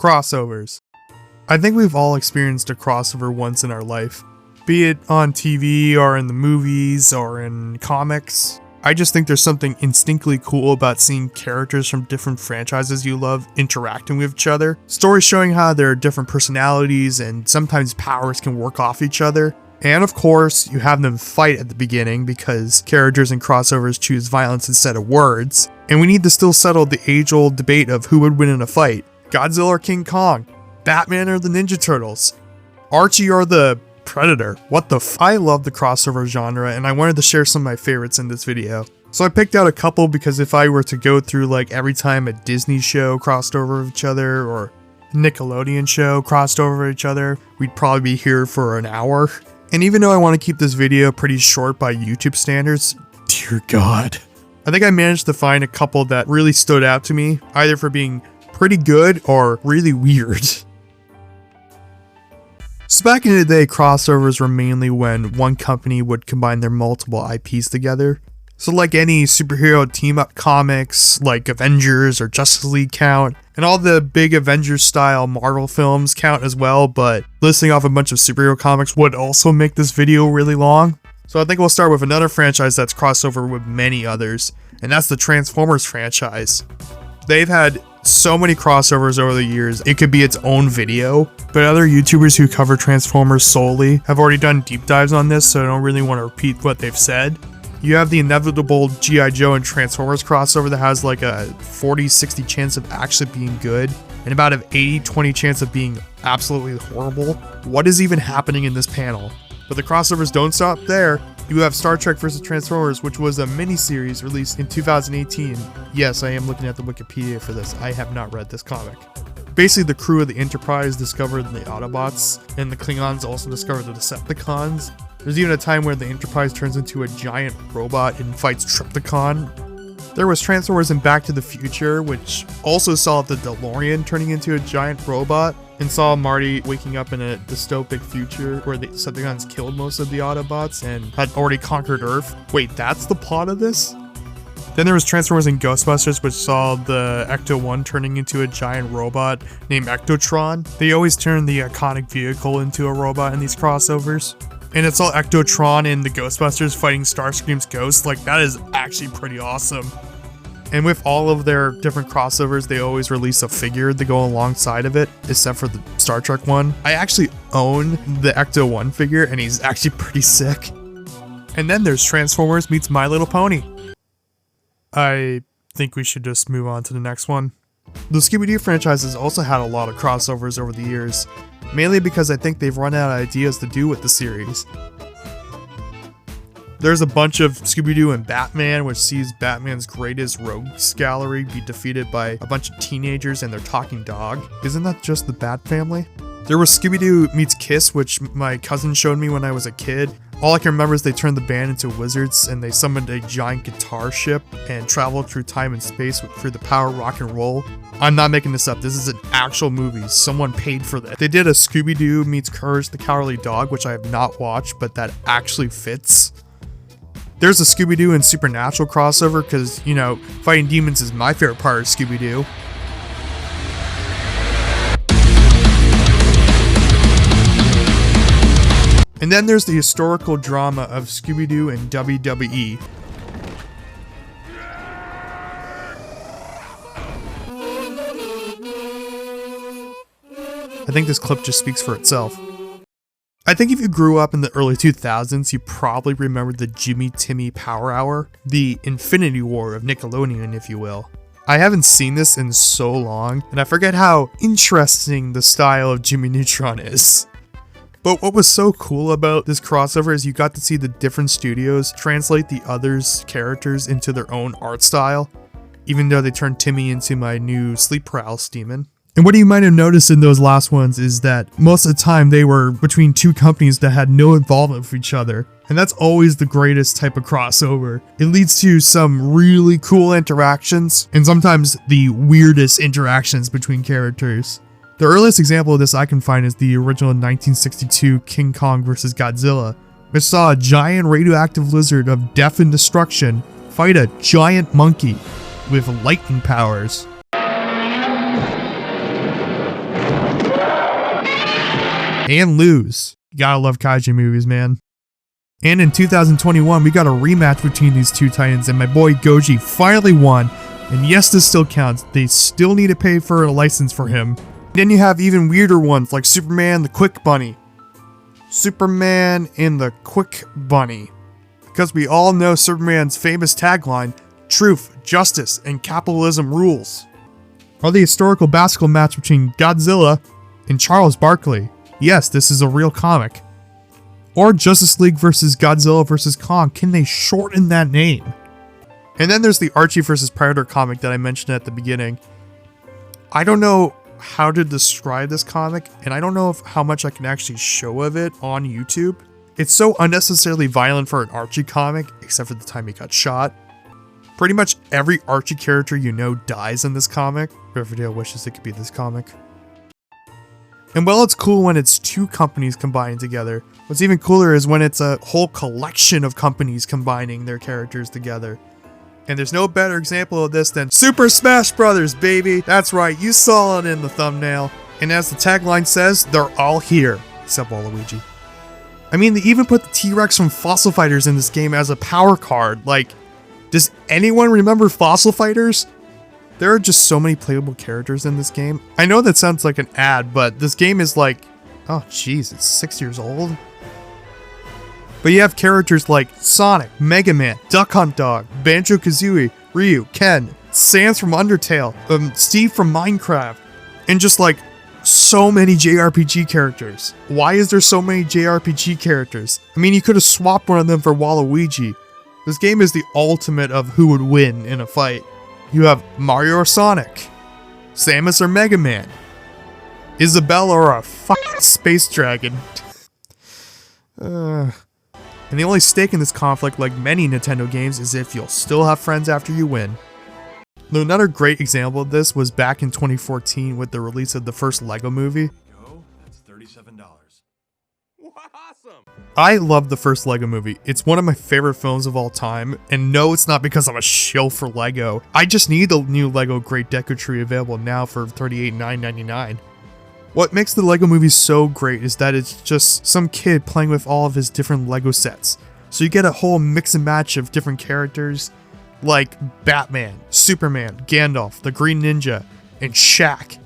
Crossovers. I think we've all experienced a crossover once in our life, be it on TV or in the movies or in comics. I just think there's something instinctively cool about seeing characters from different franchises you love interacting with each other. Stories showing how there are different personalities and sometimes powers can work off each other. And of course, you have them fight at the beginning because characters in crossovers choose violence instead of words. And we need to still settle the age-old debate of who would win in a fight. Godzilla or King Kong? Batman or the Ninja Turtles? Archie or the Predator? What the f? I love the crossover genre and I wanted to share some of my favorites in this video. So I picked out a couple because if I were to go through like every time a Disney show crossed over with each other or a Nickelodeon show crossed over with each other, we'd probably be here for an hour. And even though I want to keep this video pretty short by YouTube standards, dear God, I think I managed to find a couple that really stood out to me, either for being pretty good or really weird. So back in the day, crossovers were mainly when one company would combine their multiple IPs together. So like any superhero team-up comics like Avengers or Justice League count, and all the big Avengers style Marvel films count as well, but listing off a bunch of superhero comics would also make this video really long. So I think we'll start with another franchise that's crossover with many others, and that's the Transformers franchise. They've had so many crossovers over the years, it could be its own video, but other YouTubers who cover Transformers solely have already done deep dives on this, so I don't really want to repeat what they've said. You have the inevitable G.I. Joe and Transformers crossover that has like a 40-60 chance of actually being good, and about an 80-20 chance of being absolutely horrible. What is even happening in this panel? But the crossovers don't stop there. You have Star Trek vs. Transformers, which was a miniseries released in 2018. Yes, I am looking at the Wikipedia for this. I have not read this comic. Basically, the crew of the Enterprise discovered the Autobots, and the Klingons also discovered the Decepticons. There's even a time where the Enterprise turns into a giant robot and fights Trypticon. There was Transformers in Back to the Future, which also saw the DeLorean turning into a giant robot, and saw Marty waking up in a dystopic future where the Decepticons killed most of the Autobots and had already conquered Earth. Wait, that's the plot of this? Then there was Transformers in Ghostbusters, which saw the Ecto-1 turning into a giant robot named Ectotron. They always turn the iconic vehicle into a robot in these crossovers. And it's all Ectotron and the Ghostbusters fighting Starscream's ghost. Like, that is actually pretty awesome. And with all of their different crossovers, they always release a figure to go alongside of it, except for the Star Trek one. I actually own the Ecto-1 figure, and he's actually pretty sick. And then there's Transformers meets My Little Pony. I think we should just move on to the next one. The Scooby-Doo franchise has also had a lot of crossovers over the years, mainly because I think they've run out of ideas to do with the series. There's a bunch of Scooby-Doo and Batman, which sees Batman's greatest rogues gallery be defeated by a bunch of teenagers and their talking dog. Isn't that just the Bat Family? There was Scooby-Doo meets Kiss, which my cousin showed me when I was a kid. All I can remember is they turned the band into wizards and they summoned a giant guitar ship and traveled through time and space through the power of rock and roll. I'm not making this up, this is an actual movie, someone paid for this. They did a Scooby-Doo meets Courage the Cowardly Dog, which I have not watched, but that actually fits. There's a Scooby-Doo and Supernatural crossover because, you know, fighting demons is my favorite part of Scooby-Doo. And then there's the historical drama of Scooby-Doo and WWE. I think this clip just speaks for itself. I think if you grew up in the early 2000s, you probably remember the Jimmy Timmy Power Hour, the Infinity War of Nickelodeon, if you will. I haven't seen this in so long, and I forget how interesting the style of Jimmy Neutron is. But what was so cool about this crossover is you got to see the different studios translate the others' characters into their own art style, even though they turned Timmy into my new sleep paralysis demon. And what you might have noticed in those last ones is that most of the time they were between two companies that had no involvement with each other. And that's always the greatest type of crossover. It leads to some really cool interactions, and sometimes the weirdest interactions between characters. The earliest example of this I can find is the original 1962 King Kong vs. Godzilla, which saw a giant radioactive lizard of death and destruction fight a giant monkey with lightning powers. and lose. You gotta love kaiju movies, man. And in 2021, we got a rematch between these two titans, and my boy Goji finally won. And yes, this still counts. They still need to pay for a license for him. Then you have even weirder ones like Superman the Quick Bunny. Superman and the Quick Bunny. Because we all know Superman's famous tagline, truth, justice, and capitalism rules. Or the historical basketball match between Godzilla and Charles Barkley. Yes, this is a real comic. Or Justice League versus Godzilla versus Kong. Can they shorten that name? And then there's the Archie versus Predator comic that I mentioned at the beginning. I don't know how to describe this comic, and I don't know how much I can actually show of it on YouTube. It's so unnecessarily violent for an Archie comic, except for the time he got shot. Pretty much every Archie character you know dies in this comic. Riverdale wishes it could be this comic. And while it's cool when it's two companies combined together, what's even cooler is when it's a whole collection of companies combining their characters together. And there's no better example of this than Super Smash Brothers, baby! That's right, you saw it in the thumbnail. And as the tagline says, they're all here, except Waluigi. I mean, they even put the T-Rex from Fossil Fighters in this game as a power card. Like, does anyone remember Fossil Fighters? There are just so many playable characters in this game. I know that sounds like an ad, but this game is like, oh jeez, it's 6 years old. But you have characters like Sonic, Mega Man, Duck Hunt Dog, Banjo-Kazooie, Ryu, Ken, Sans from Undertale, Steve from Minecraft, and just like so many JRPG characters. Why is there so many JRPG characters? I mean, you could have swapped one of them for Waluigi. This game is the ultimate of who would win in a fight. You have Mario or Sonic, Samus or Mega Man, Isabelle or a fucking space dragon. And the only stake in this conflict, like many Nintendo games, is if you'll still have friends after you win. Now, another great example of this was back in 2014 with the release of the first LEGO movie. That's $37. Awesome! I love the first LEGO movie. It's one of my favorite films of all time, and no, it's not because I'm a shill for LEGO. I just need the new LEGO Great Deco Tree available now for $38,999. What makes the LEGO movie so great is that it's just some kid playing with all of his different LEGO sets. So you get a whole mix and match of different characters like Batman, Superman, Gandalf, the Green Ninja, and Shaq.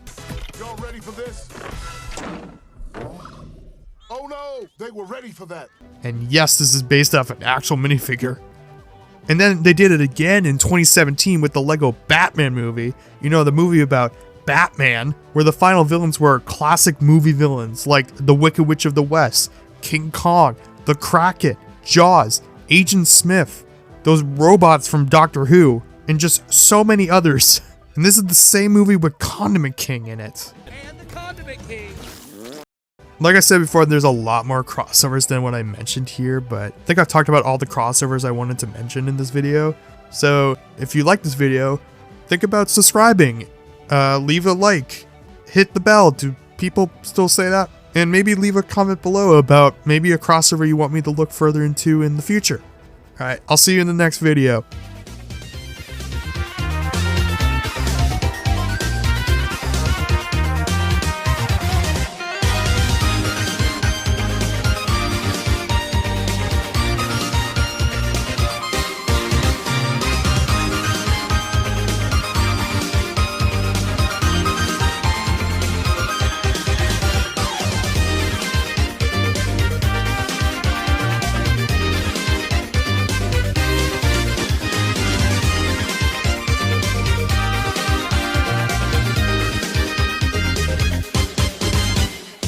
Y'all ready for this? Oh no, they were ready for that. And yes, this is based off an actual minifigure. And then they did it again in 2017 with the LEGO Batman movie. You know, the movie about Batman, where the final villains were classic movie villains like the Wicked Witch of the West, King Kong, the Kraken, Jaws, Agent Smith, those robots from Doctor Who, and just so many others. And this is the same movie with Condiment King in it. And the Condiment King! Like I said before, there's a lot more crossovers than what I mentioned here, but I think I've talked about all the crossovers I wanted to mention in this video. So if you like this video, think about subscribing, leave a like, hit the bell. Do people still say that? And maybe leave a comment below about maybe a crossover you want me to look further into in the future. Alright, I'll see you in the next video.